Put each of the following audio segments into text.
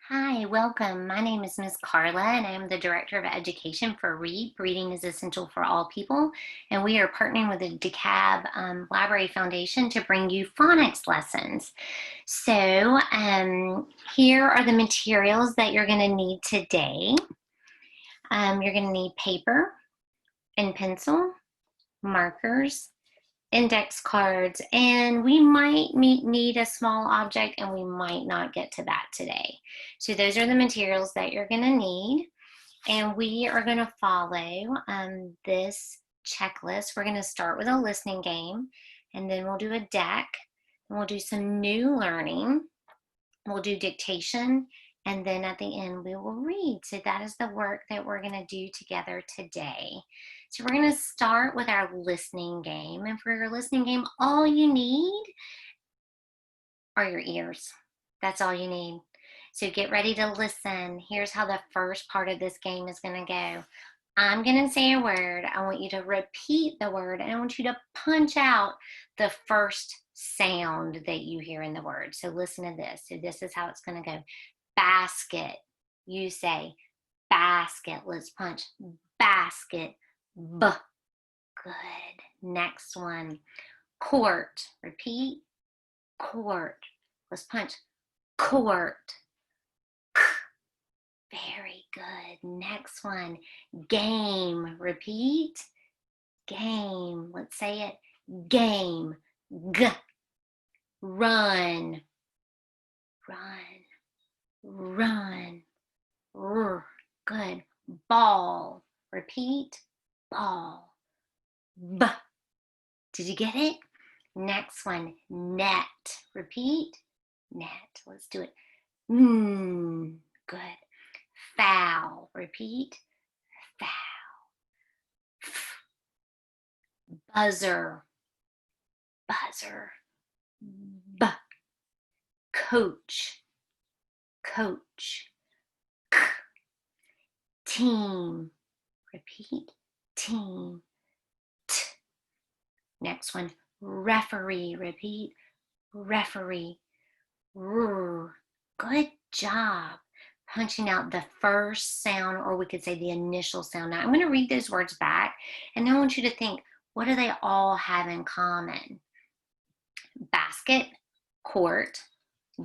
Hi, welcome. My name is Miss Carla, and I am the Director of Education for REAP. Reading is essential for all people, and we are partnering with the DeKalb Library Foundation to bring you phonics lessons. So here are the materials that you're going to need today. You're going to need paper and pencil, markers, index cards, and we might need a small object and we might not get to that today. So those are the materials that you're going to need, and we are going to follow this checklist. We're going to start with a listening game, and then we'll do a deck, and we'll do some new learning, we'll do dictation, and then at the end we will read. So that is the work that we're going to do together today. So we're going to start with our listening game, and for your listening game, all you need are your ears. That's all you need. So get ready to listen. Here's how the first part of this game is going to go. I'm going to say a word. I want you to repeat the word, and I want you to punch out the first sound that you hear in the word. So listen to this. So this is how it's going to go. Basket. You say basket. Let's punch. Basket. B. Good. Next one. Court. Repeat. Court. Let's punch. Court. K. Very good. Next one. Game. Repeat. Game. Let's say it. Game. G. Run. Run. Run. R. Good. Ball. Repeat. Ball. B. Did you get it? Next one. Net. Repeat. Net. Let's do it. Good. Foul. Repeat. Foul. F. Buzzer. Buzzer. B. Coach. Coach. K. Team. Repeat. Team. T. Next one. Referee. Repeat. Referee. R. Good job. Punching out the first sound, or we could say the initial sound. Now I'm going to read those words back, and I want you to think, what do they all have in common? Basket, court,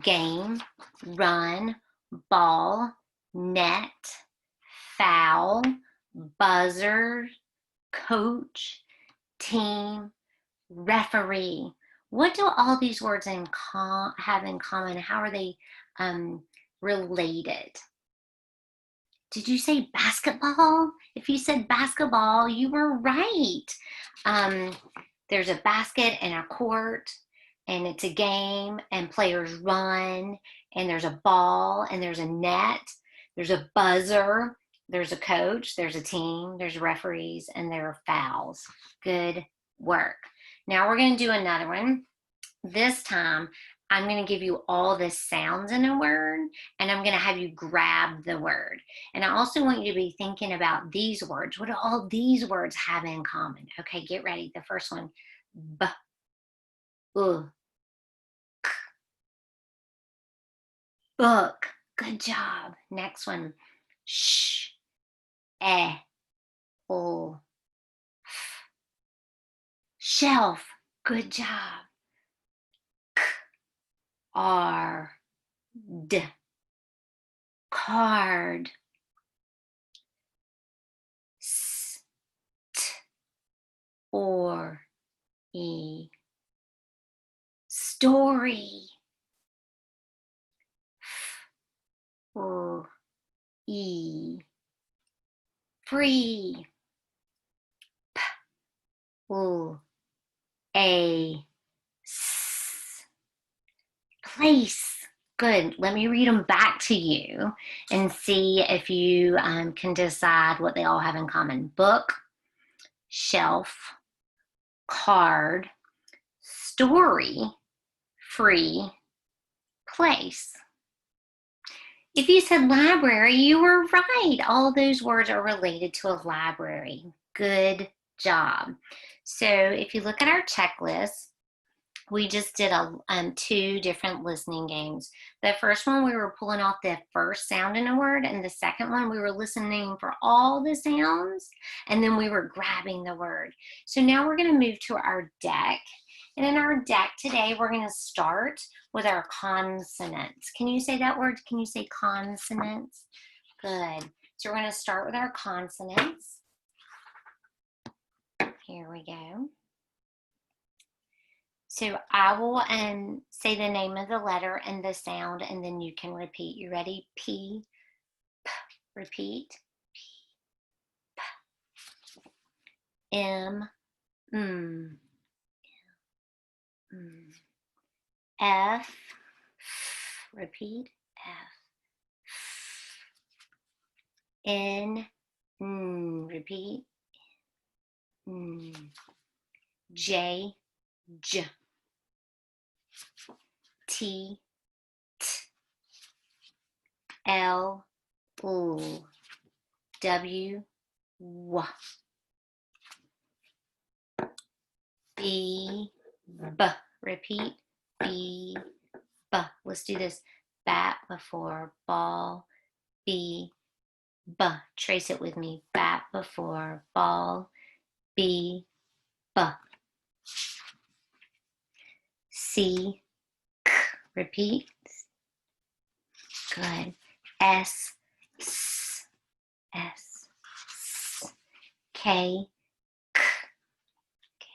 game, run, ball, net, foul, buzzer, coach, team, referee. What do all these words have in common? How are they related? Did you say basketball? If you said basketball, you were right. There's a basket and a court, and it's a game, and players run, and there's a ball, and there's a net, there's a buzzer, there's a coach, there's a team, there's referees, and there are fouls. Good work. Now we're going to do another one. This time, I'm going to give you all the sounds in a word, and I'm going to have you grab the word. And I also want you to be thinking about these words. What do all these words have in common? Okay, get ready. The first one, B, U, K. Book. Good job. Next one, sh, e, o, f. Shelf. Good job. K, r, d. Card. S, t, or, e. Story. F, o, e. Free. P, o, a, s. Place. Good. Let me read them back to you and see if you can decide what they all have in common. Book, shelf, card, story, free, place. If you said library, you were right. All those words are related to a library. Good job. So if you look at our checklist, we just did two different listening games. The first one, we were pulling off the first sound in a word, and the second one, we were listening for all the sounds, and then we were grabbing the word. So now we're going to move to our deck. And in our deck today, we're going to start with our consonants. Can you say that word? Can you say consonants? Good. So we're going to start with our consonants. Here we go. So I will say the name of the letter and the sound, and then you can repeat. You ready? P, P, repeat. P, P, M, M, M, F, F, repeat. F, N, N, repeat. N, J, J, T, T, L, L, W, W, B, B, repeat. B, B. Let's do this. Bat before ball. B, B. Trace it with me. Bat before ball. B, B. C, K. Repeat. Good. S, S, S, S. K, K, K,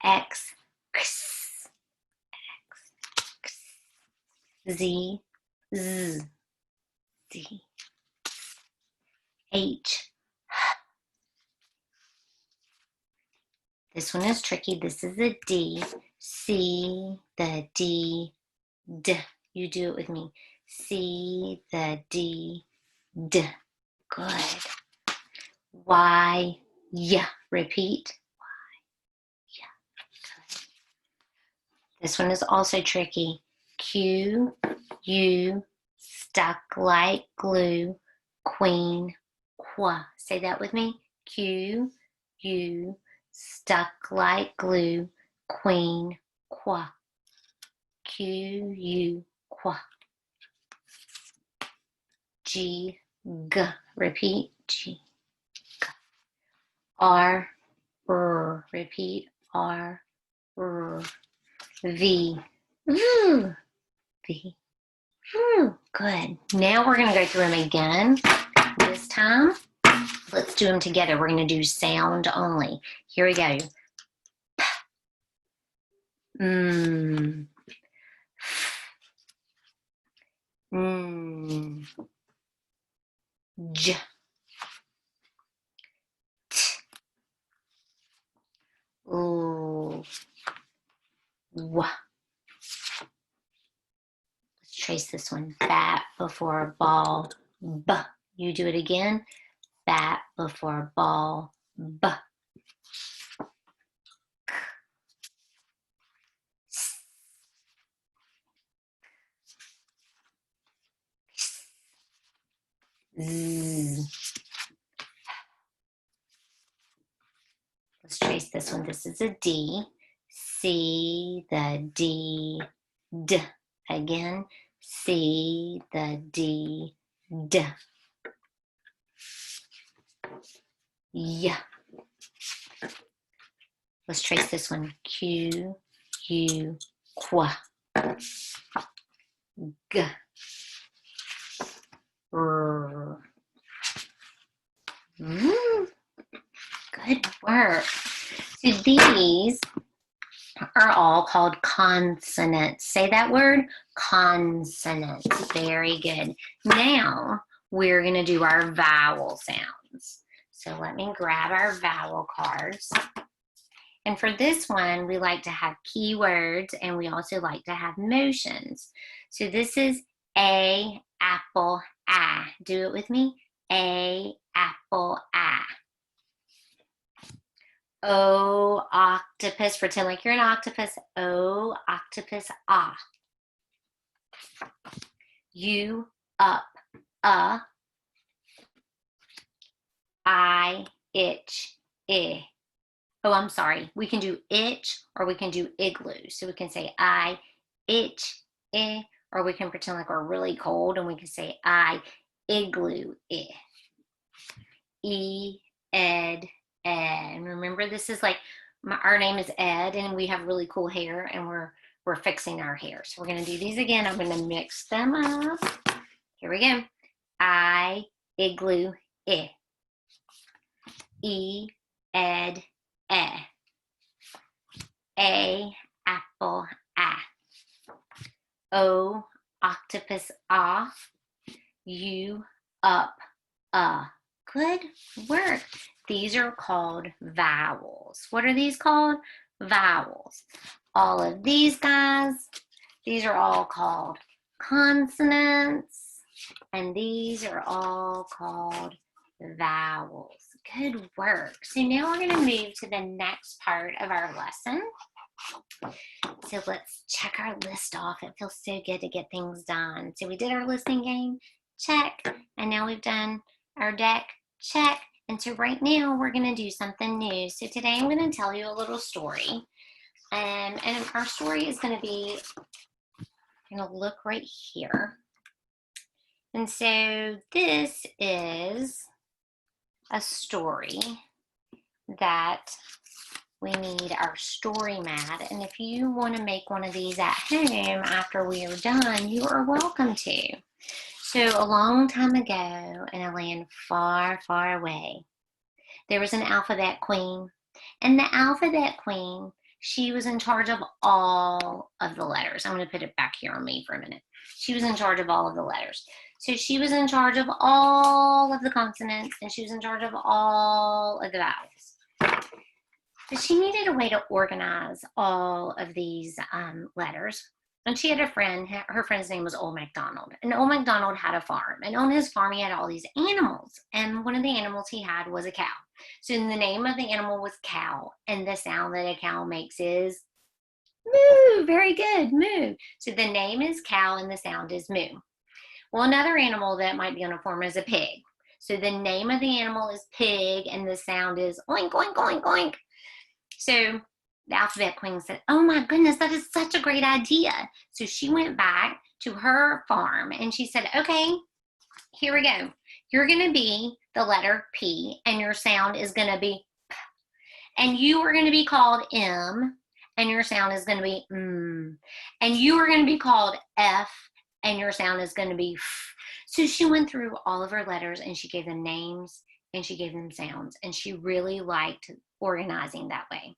X, X, X, Z, Z, Z, H. This one is tricky. This is a D. C, the D, D. You do it with me. C, the D, D. Good. Y, Y. Repeat. Y, Y. Good. This one is also tricky. Q, U, stuck like glue, queen, qua. Say that with me. Q, U, stuck like glue, queen, qua. Q, U, qua. G, G. Repeat. G, G. R, R. Repeat. R, R. V, V, V. Good. Now we're going to go through them again. This time, let's do them together. We're going to do sound only. Here we go. P, M, N, J, T, L, W. Let's trace this one. Bat before ball, B. You do it again. Bat before ball, B. Z. Let's trace this one. This is a D. C, the D, D. Again, C, the D, D. Yeah. Let's trace this one. Q, U, qua. G. R. Good work. So these are all called consonants. Say that word, consonants. Very good. Now we're going to do our vowel sounds. So let me grab our vowel cards. And for this one, we like to have keywords and we also like to have motions. So this is A, apple, A. Do it with me. A, apple, A. O, octopus. Pretend like you're an octopus. O, octopus, ah. U, up, I, itch, I. Oh, I'm sorry. We can do itch or we can do igloo. So we can say I itch, or we can pretend like we're really cold and we can say I igloo, ed, and remember, this is like our name is Ed, and we have really cool hair, and we're fixing our hair. So we're gonna do these again. I'm gonna mix them up. Here we go. I igloo, ed, a apple, o octopus, u up, Good work. These are called vowels. What are these called? Vowels. All of these guys, these are all called consonants, and these are all called vowels. Good work. So now we're going to move to the next part of our lesson. So let's check our list off. It feels so good to get things done. So we did our listening game, check, and now we've done our deck, check. And so right now we're going to do something new. So today I'm going to tell you a little story. And our story is going to be, I'm going to look right here. And so this is a story that we need our story mat. And if you want to make one of these at home after we are done, you are welcome to. So a long time ago, in a land far, far away, there was an alphabet queen. And the alphabet queen, she was in charge of all of the letters. I'm going to put it back here on me for a minute. She was in charge of all of the letters. So she was in charge of all of the consonants, and she was in charge of all of the vowels. But she needed a way to organize all of these letters. And she had a friend, her friend's name was Old MacDonald. And Old MacDonald had a farm. And on his farm, he had all these animals. And one of the animals he had was a cow. So the name of the animal was Cow. And the sound that a cow makes is moo. Very good, moo. So the name is Cow and the sound is moo. Well, another animal that might be on a farm is a pig. So the name of the animal is Pig and the sound is oink, oink, oink, oink. So the alphabet queen said, oh my goodness, that is such a great idea. So she went back to her farm and she said, okay, here we go. You're going to be the letter P and your sound is going to be P. And you are going to be called M and your sound is going to be M. And you are going to be called F and your sound is going to be F. So she went through all of her letters and she gave them names and she gave them sounds. And she really liked organizing that way.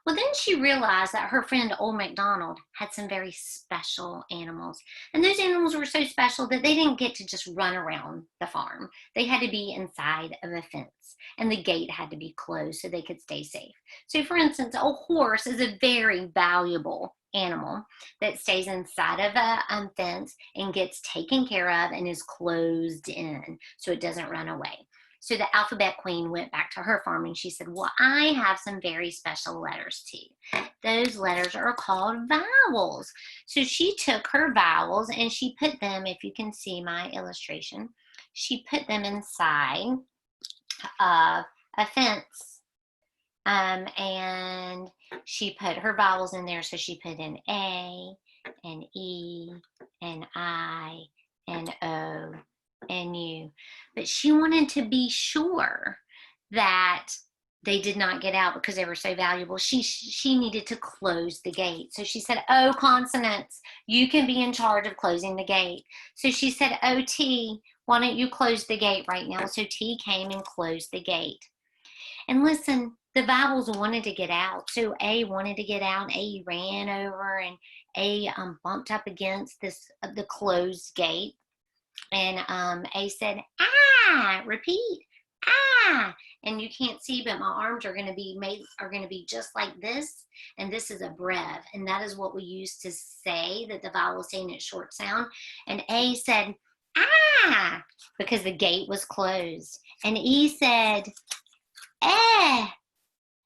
Well, then she realized that her friend Old MacDonald had some very special animals. And those animals were so special that they didn't get to just run around the farm. They had to be inside of a fence. And the gate had to be closed so they could stay safe. So for instance, a horse is a very valuable animal that stays inside of a fence and gets taken care of and is closed in so it doesn't run away. So the alphabet queen went back to her farm and she said, well, I have some very special letters too. Those letters are called vowels. So she took her vowels and she put them, if you can see my illustration, she put them inside of a fence. And she put her vowels in there. So she put in A and E and I and O and U. But she wanted to be sure that they did not get out because they were so valuable. She needed to close the gate. So she said, oh, consonants, you can be in charge of closing the gate. So she said, oh, T, why don't you close the gate right now? So T came and closed the gate. And listen, the vowels wanted to get out. So A wanted to get out. A ran over and A bumped up against the closed gate. And A said, ah, repeat, ah. And you can't see, but my arms are going to be just like this. And this is a breath. And that is what we use to say that the vowel is saying its short sound. And A said, ah, because the gate was closed. And E said, eh,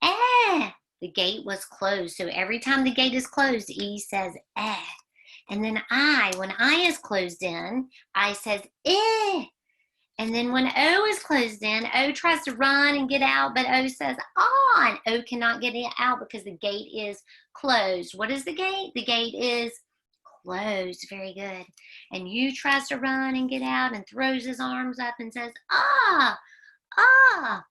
eh. The gate was closed. So every time the gate is closed, E says, eh. And then I, when I is closed in, I says, eh. And then when O is closed in, O tries to run and get out, but O says, ah, and O cannot get it out because the gate is closed. What is the gate? The gate is closed. Very good. And U tries to run and get out and throws his arms up and says, ah, ah.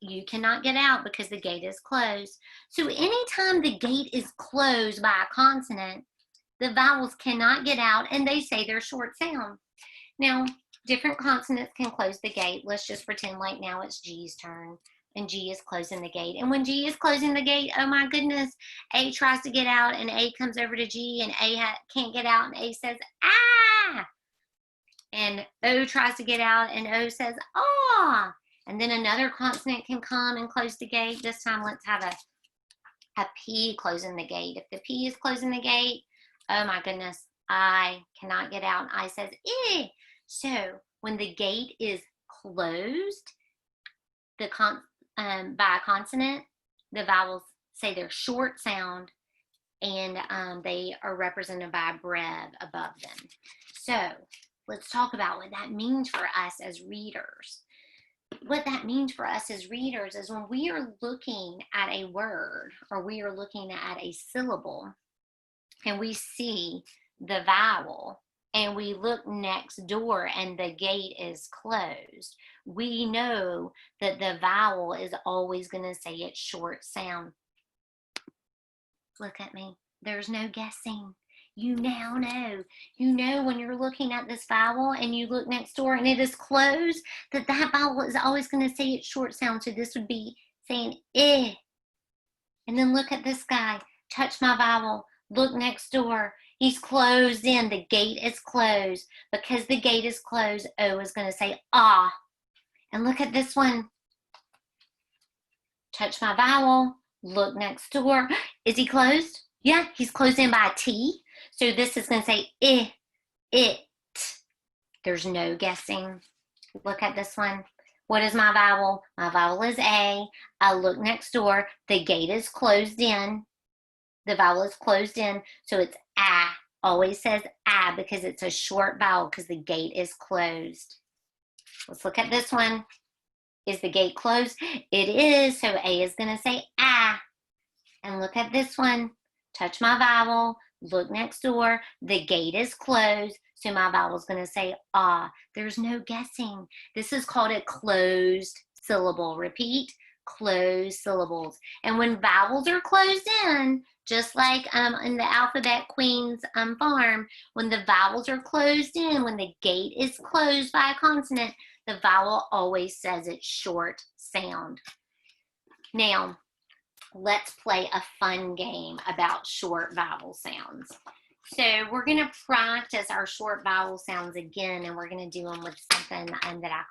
You cannot get out because the gate is closed. So anytime the gate is closed by a consonant, the vowels cannot get out and they say their short sound. Now, different consonants can close the gate. Let's just pretend like now it's G's turn and G is closing the gate. And when G is closing the gate, oh my goodness, A tries to get out and A comes over to G and A can't get out and A says, ah. And O tries to get out and O says, ah. And then another consonant can come and close the gate. This time let's have a P closing the gate. If the P is closing the gate, oh my goodness, I cannot get out. I says, eh. So when the gate is closed by a consonant, the vowels say their short sound and they are represented by a brev above them. So let's talk about what that means for us as readers. What that means for us as readers is when we are looking at a word or we are looking at a syllable and we see the vowel and we look next door and the gate is closed, we know that the vowel is always going to say its short sound. Look at me. There's no guessing. You now know. You know when you're looking at this vowel and you look next door and it is closed, that vowel is always going to say its short sound. So this would be saying eh. And then look at this guy. Touch my vowel. Look next door. He's closed in. The gate is closed. Because the gate is closed, O is going to say ah. And look at this one. Touch my vowel. Look next door. Is he closed? Yeah, he's closed in by a T. So this is going to say it. There's no guessing. Look at this one. What is my vowel? My vowel is A. I look next door. The gate is closed in. The vowel is closed in. So it's A. Always says A because it's a short vowel because the gate is closed. Let's look at this one. Is the gate closed? It is. So A is going to say A. And look at this one. Touch my vowel. Look next door. The gate is closed. So my vowel is going to say ah. There's no guessing. This is called a closed syllable. Repeat. Closed syllables. And when vowels are closed in, just like in the Alphabet Queen's farm, when the vowels are closed in, when the gate is closed by a consonant, the vowel always says its short sound. Now, let's play a fun game about short vowel sounds. So we're going to practice our short vowel sounds again, and we're going to do them with something that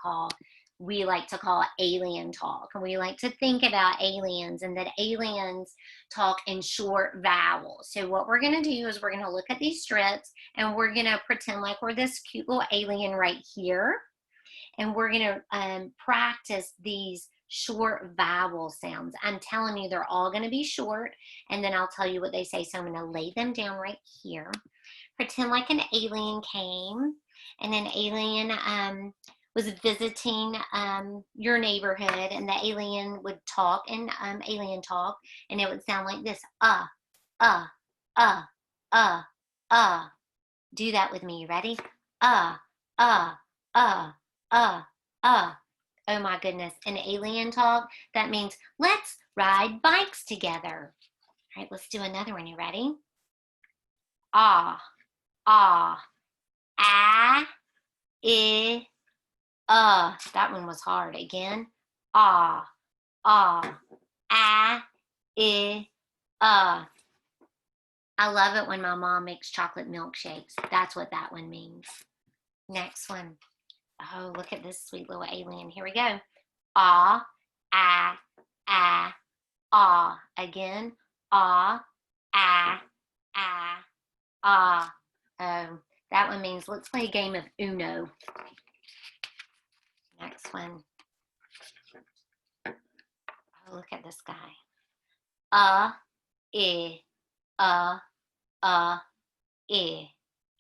we like to call alien talk. And we like to think about aliens and that aliens talk in short vowels. So what we're going to do is we're going to look at these strips and we're going to pretend like we're this cute little alien right here. And we're going to practice these short vowel sounds. I'm telling you, they're all going to be short, and then I'll tell you what they say. So I'm going to lay them down right here. Pretend like an alien came, and an alien was visiting your neighborhood, and the alien would talk in alien talk, and it would sound like this. Do that with me. You ready? Oh my goodness, an alien talk, that means let's ride bikes together. All right, let's do another one. You ready? Ah, I, that one was hard. Again, I, I, I love it when my mom makes chocolate milkshakes. That's what that one means. Next one. Oh, look at this sweet little alien. Here we go. Ah, Again. Ah. Oh, that one means let's play a game of Uno. Next one. Oh, look at this guy.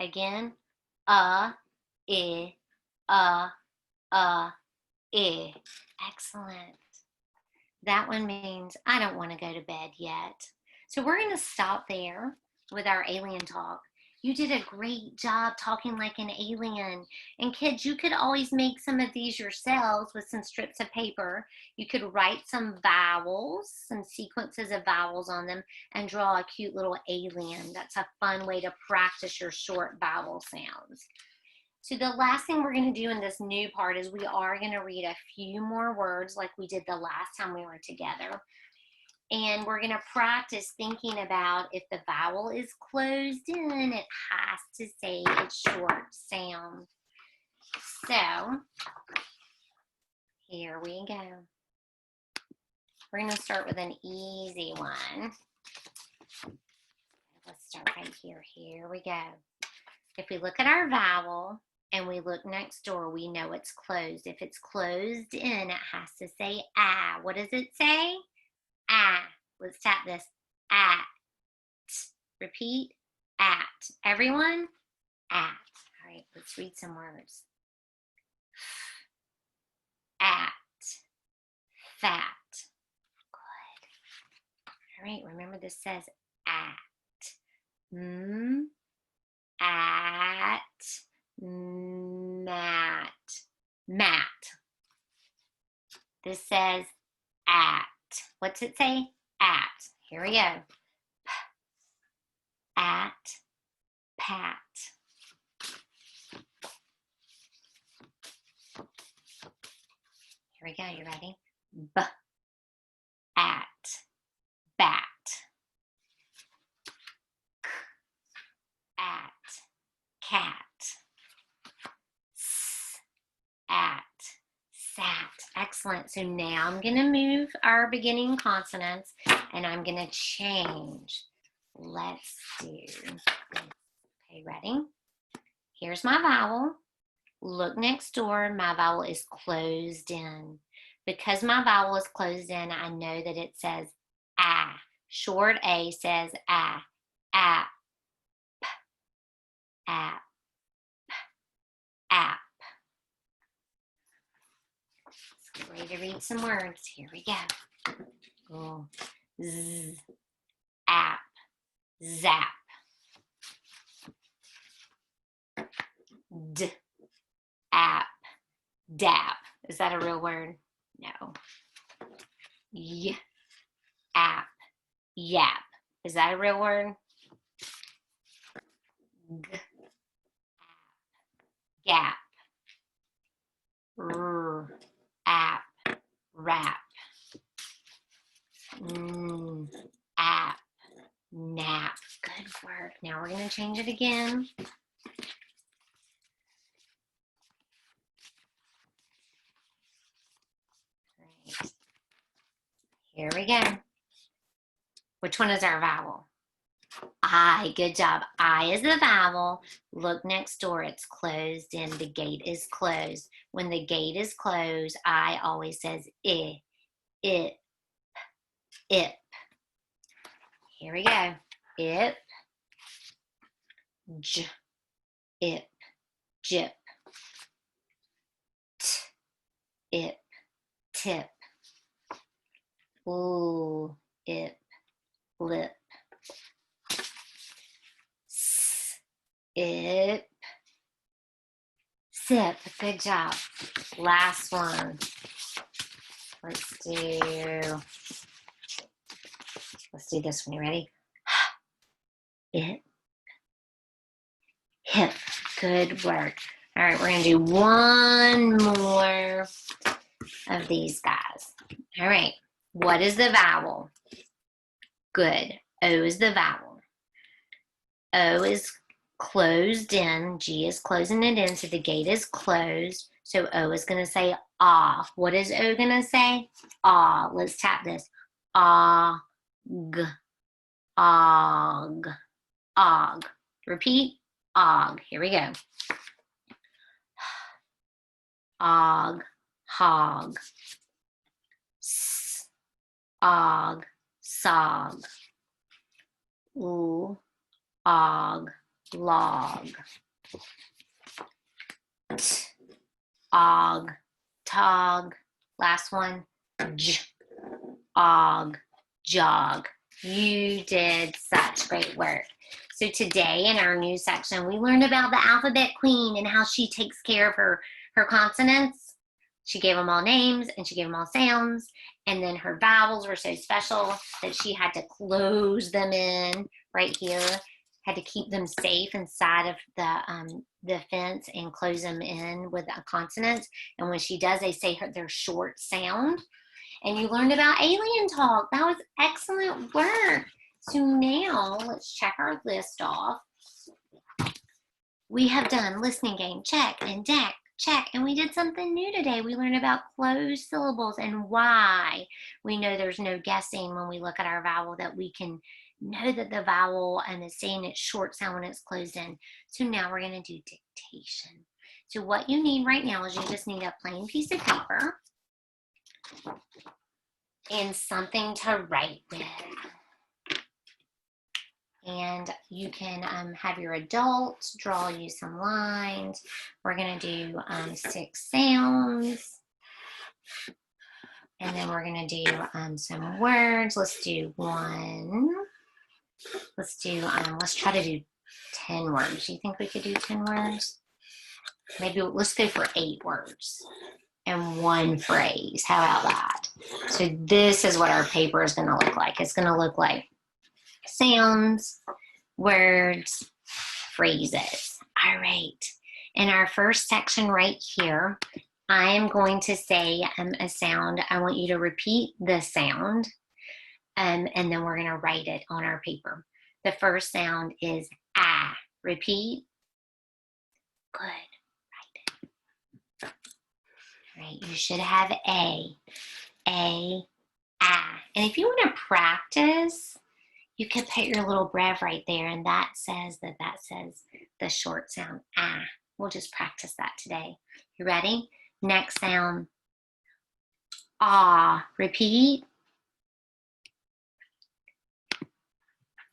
Again. I. Excellent. That one means I don't want to go to bed yet. So we're going to stop there with our alien talk. You did a great job talking like an alien. And kids, you could always make some of these yourselves with some strips of paper. You could write some vowels, some sequences of vowels on them, and draw a cute little alien. That's a fun way to practice your short vowel sounds. So the last thing we're going to do in this new part is we are going to read a few more words like we did the last time we were together. And we're going to practice thinking about if the vowel is closed in, it has to say its short sound. So here we go. We're going to start with an easy one. Let's start right here. Here we go. If we look at our vowel and we look next door, we know it's closed. If it's closed in, it has to say ah. What does it say? Ah. Let's tap this. At. Repeat. At. Everyone? At. All right, let's read some words. At. Fat. Good. All right, remember this says at. At. Mat. Mat. This says at. What's it say? At. Here we go. At. Pat. Here we go. You ready? B. At. Bat. K. At. Cat. S. At. Sat. Excellent. So now I'm going to move our beginning consonants and I'm going to change. Let's do. Okay, ready? Here's my vowel. Look next door. My vowel is closed in. Because my vowel is closed in, I know that it says ah. Short A says ah. App. App. App. Let's get ready to read some words. Here we go. Oh. Z. App. Zap. D. App. Dap. Is that a real word? No. Y. App. Yap. Is that a real word? G. Gap. R. App. Rap. App. Nap. Good work. Now we're going to change it again. Right. Here we go. Which one is our vowel? I. Good job. I is the vowel. Look next door. It's closed in. The gate is closed. When the gate is closed, I always says I. It. Ip. Here we go. Ip. J. Ip. Jip. T. Ip. Tip. Ooh. Ip. Lip. S. Ip. Sip. Good job. Last one. Let's do this one. You ready? It. Hip. Good work. All right, we're going to do one more of these guys. All right. What is the vowel? Good. O is the vowel. O is closed in. G is closing it in, so the gate is closed. So O is going to say ah. What is O going to say? Ah. Let's tap this. Ah. G. Og. Og. Repeat. Og. Here we go. Og. Hog. S. Og. Sog. Ooh. Og. Log. T. og, tog. Last one, j, og, jog. You did such great work. So today in our news section, we learned about the alphabet queen and how she takes care of her consonants. She gave them all names and she gave them all sounds. And then her vowels were so special that she had to close them in right here, had to keep them safe inside of the fence and close them in with a consonant. And when she does, they say their short sound. And you learned about alien talk. That was excellent work. So now let's check our list off. We have done listening game, check, and deck, check. And we did something new today. We learned about closed syllables and why we know there's no guessing when we look at our vowel, that we can know that the vowel is saying its short sound when it's closed in. So now we're going to do dictation. So what you need right now is you just need a plain piece of paper and something to write with. And you can have your adults draw you some lines. We're going to do 6 sounds. And then we're going to do some words. Let's do 1. Let's do, let's try to do 10 words. Do you think we could do 10 words? Maybe let's go for 8 words and 1 phrase. How about that? So this is what our paper is going to look like. It's going to look like sounds, words, phrases. All right. In our first section right here, I am going to say a sound. I want you to repeat the sound, and then we're going to write it on our paper. The first sound is ah. Repeat. Good. Write it. All right. You should have a, ah. And if you want to practice, you could put your little brev right there, and that says the short sound ah. We'll just practice that today. You ready? Next sound, ah. Repeat.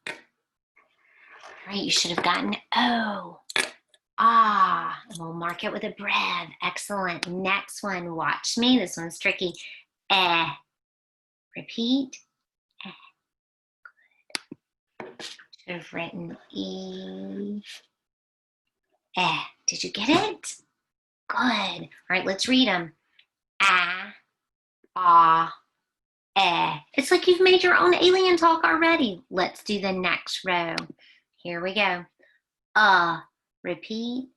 All right, you should have gotten O, ah. And we'll mark it with a brev. Excellent. Next one, watch me. This one's tricky. Eh. Repeat. Should have written E, eh. Did you get it? Good. All right, let's read them. Ah, ah, eh. It's like you've made your own alien talk already. Let's do the next row. Here we go. Repeat.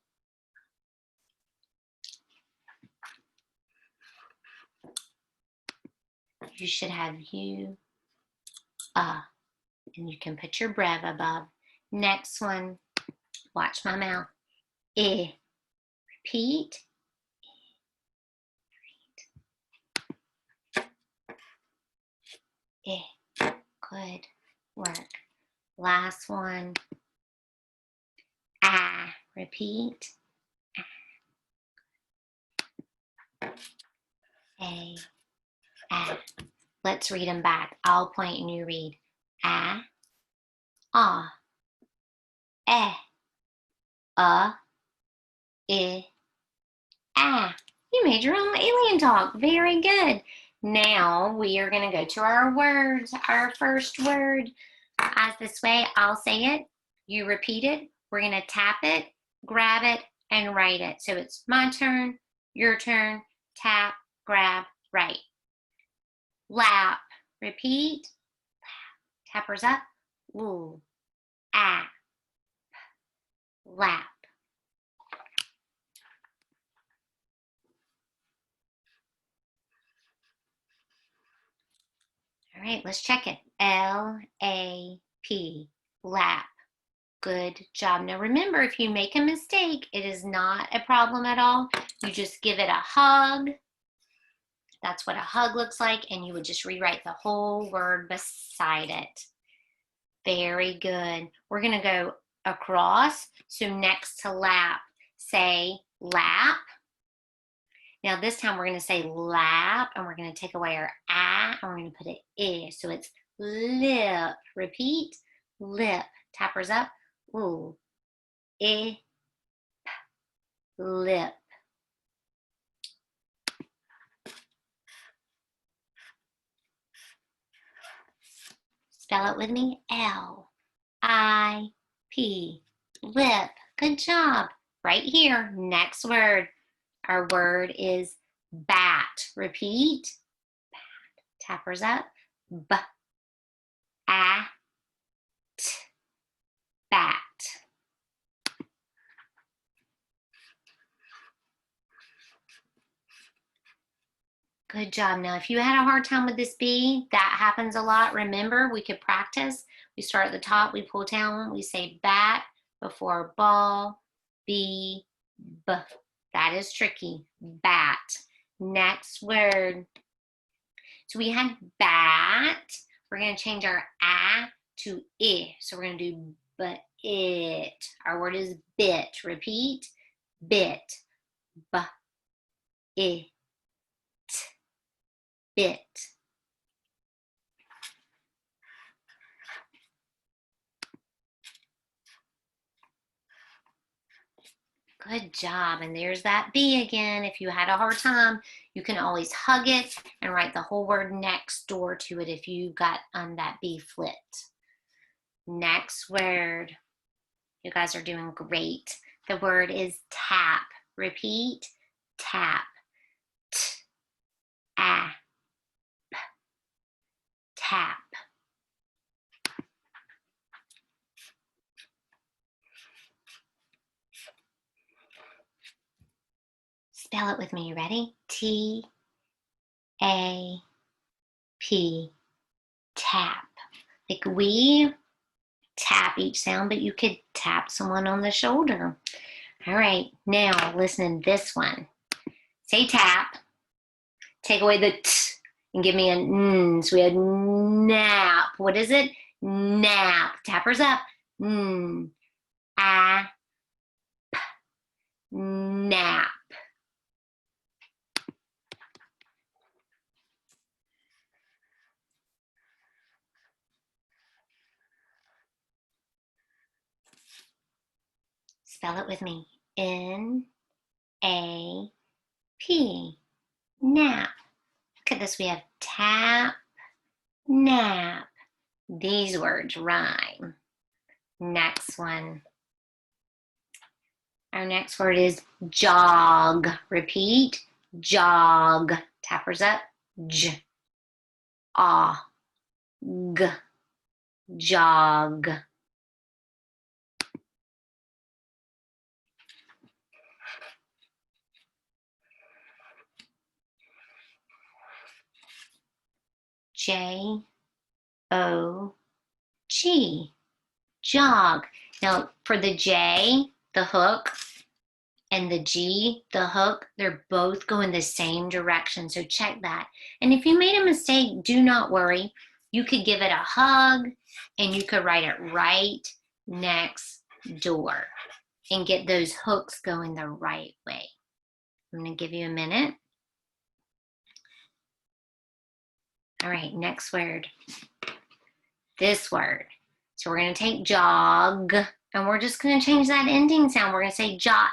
You should have you, and you can put your brev above. Next one, watch my mouth. Eh. Repeat. Eh. Good work. Last one. Ah. Repeat. A. Ah. Let's read them back. I'll point and you read. Ah. Ah. Eh. I. Ah. You made your own alien talk. Very good. Now we are going to go to our words. Our first word. As this way, I'll say it. You repeat it. We're going to tap it, grab it, and write it. So it's my turn, your turn, tap, grab, write. Lap. Repeat. Tappers up. Ooh. Ah. Lap. All right, let's check it. L-A-P. Lap. Good job. Now remember, if you make a mistake, it is not a problem at all. You just give it a hug. That's what a hug looks like, and you would just rewrite the whole word beside it. Very good. We're going to go across. So next to lap, say lap. Now this time we're going to say lap, and we're going to take away our ah, and we're going to put it I. So it's lip. Repeat. Lip. Tappers up. Ooh. I. Lip. Spell it with me. L-I-P. Lip. Good job. Right here. Next word. Our word is bat. Repeat. Bat. Tappers up. B-A-T. Bat. Good job. Now, if you had a hard time with this B, that happens a lot. Remember, we could practice. We start at the top, we pull down, we say bat before ball, B, B. That is tricky. Bat. Next word. So we had bat. We're going to change our A to I. So we're going to do it. Our word is bit. Repeat. Bit. B-I. Bit. Good job. And there's that B again. If you had a hard time, you can always hug it and write the whole word next door to it if you got that B flipped. Next word. You guys are doing great. The word is tap. Repeat. Tap. T-A. Tap. Spell it with me. You ready? T-A-P. Tap. Like we tap each sound, but you could tap someone on the shoulder. All right. Now listen to this one. Say tap. Take away the t and give me a n. So we had nap. What is it? Nap. Tappers up. N. A. P. Nap. Spell it with me. N-A-P. Nap. Look at this. We have tap, nap. These words rhyme. Next one. Our next word is jog. Repeat. Jog. Tappers up. J. Ah. G. Jog. J-O-G, jog. Now for the J, the hook, and the G, the hook, they're both going the same direction. So check that. And if you made a mistake, do not worry. You could give it a hug and you could write it right next door and get those hooks going the right way. I'm going to give you a minute. All right, next word. This word. So we're going to take jog, and we're just going to change that ending sound. We're going to say jot.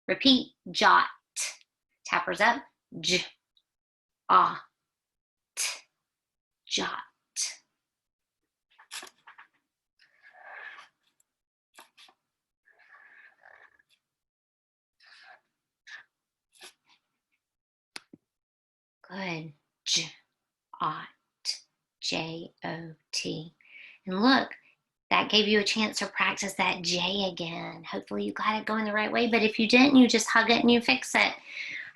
Repeat, jot. Tappers up. J. Ah. T. Jot. Good. J. Ot. J-O-T. And look, that gave you a chance to practice that J again. Hopefully you got it going the right way, but if you didn't, you just hug it and you fix it.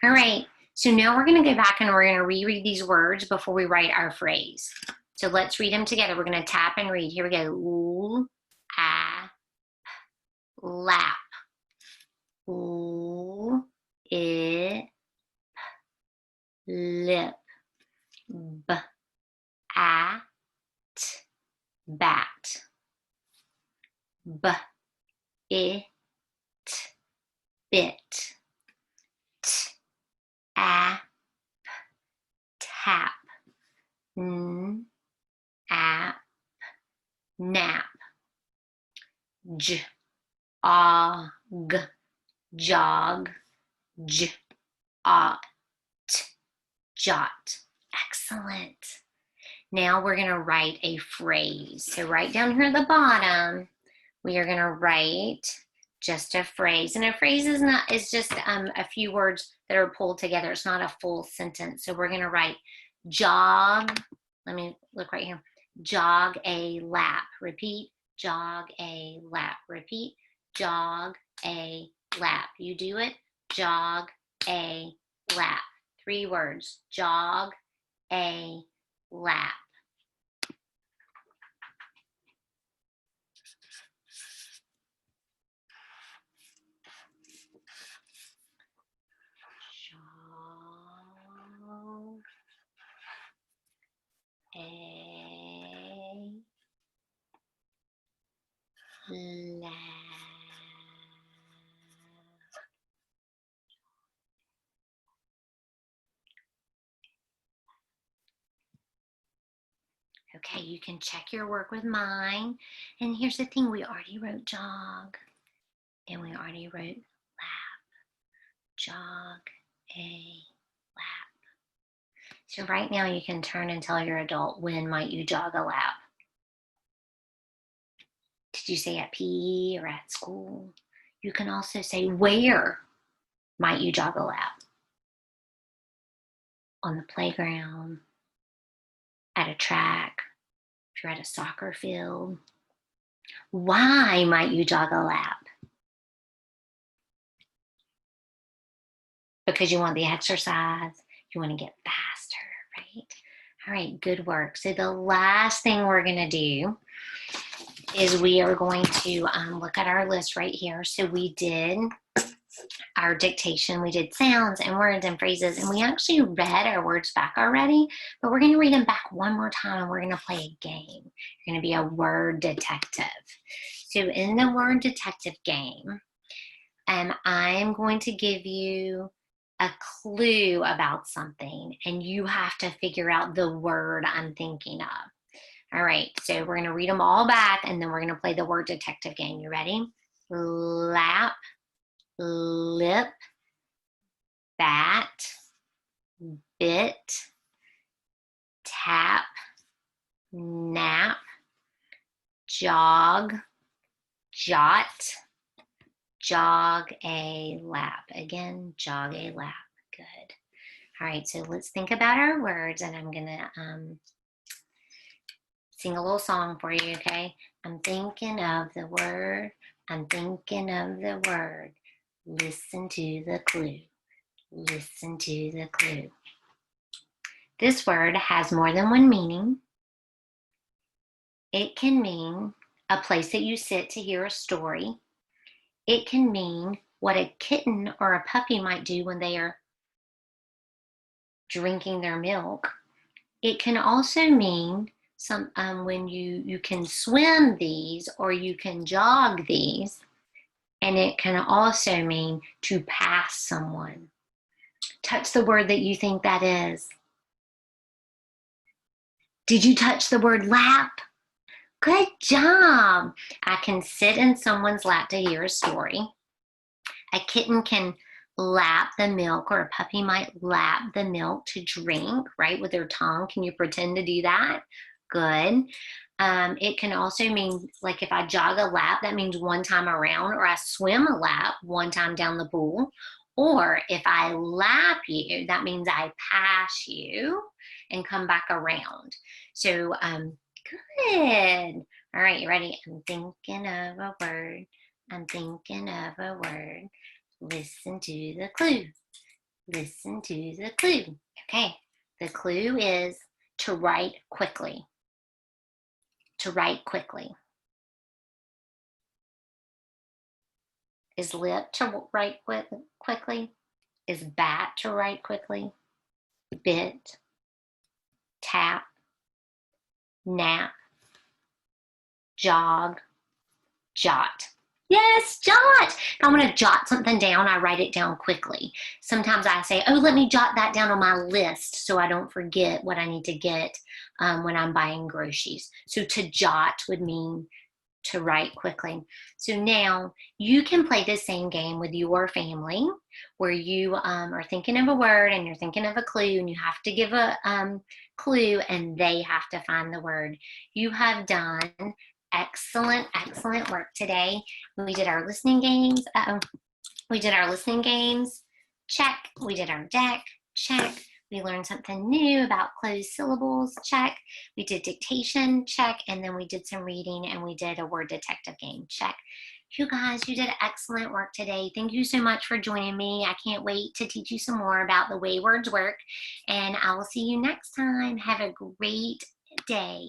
All right, so now we're gonna go back and we're gonna reread these words before we write our phrase. So let's read them together. We're gonna tap and read. Here we go. Ooh, ah, lap. Ooh, it, lip. B. At, bat. B-it, bit. T-ap, tap. N-ap, nap. J-og, jog. J-ot, jot. Excellent. Now we're going to write a phrase. So right down here at the bottom, we are going to write just a phrase. And a phrase is just a few words that are pulled together. It's not a full sentence. So we're going to write jog. Let me look right here. Jog a lap. Repeat. Jog a lap. Repeat. Jog a lap. You do it. Jog a lap. 3 words. Jog a lap. Jog a lap. Okay, you can check your work with mine. And here's the thing, we already wrote jog and we already wrote lap. Jog a lap. So right now you can turn and tell your adult, when might you jog a lap? Did you say at PE or at school? You can also say, where might you jog a lap? On the playground, at a track, if you're at a soccer field. Why might you jog a lap? Because you want the exercise, you want to get faster, right? All right, good work. So the last thing we're going to do is we are going to look at our list right here. So we did our dictation, we did sounds and words and phrases, and we actually read our words back already, but we're going to read them back one more time and we're going to play a game. You're going to be a word detective. So in the word detective game, I'm going to give you a clue about something and you have to figure out the word I'm thinking of. All right, so we're going to read them all back and then we're going to play the word detective game. You ready? Lap, lip, bat, bit, tap, nap, jog, jot, jog a lap. Again, jog a lap. Good. All right, so let's think about our words, and I'm going to sing a little song for you, okay? I'm thinking of the word. I'm thinking of the word. Listen to the clue. Listen to the clue. This word has more than one meaning. It can mean a place that you sit to hear a story. It can mean what a kitten or a puppy might do when they are drinking their milk. It can also mean some when you can swim these or you can jog these. And it can also mean to pass someone. Touch the word that you think that is. Did you touch the word lap? Good job. I can sit in someone's lap to hear a story. A kitten can lap the milk, or a puppy might lap the milk to drink, right, with their tongue. Can you pretend to do that? Good. It can also mean, like if I jog a lap, that means one time around, or I swim a lap one time down the pool. Or if I lap you, that means I pass you and come back around. So good. All right, you ready? I'm thinking of a word. I'm thinking of a word. Listen to the clue. Listen to the clue. Okay, the clue is to write quickly. To write quickly. Is lip to write quickly? Is bat to write quickly? Bit, tap, nap, jog, jot. Yes, jot. If I want to jot something down, I write it down quickly. Sometimes I say, oh, let me jot that down on my list so I don't forget what I need to get when I'm buying groceries. So to jot would mean to write quickly. So now you can play the same game with your family where you are thinking of a word and you're thinking of a clue and you have to give a clue and they have to find the word. You have done excellent, excellent work today. We did our listening games. We did our listening games. Check. We did our deck. Check. We learned something new about closed syllables. Check. We did dictation. Check. And then we did some reading and we did a word detective game. Check. You guys, you did excellent work today. Thank you so much for joining me. I can't wait to teach you some more about the way words work. And I will see you next time. Have a great day.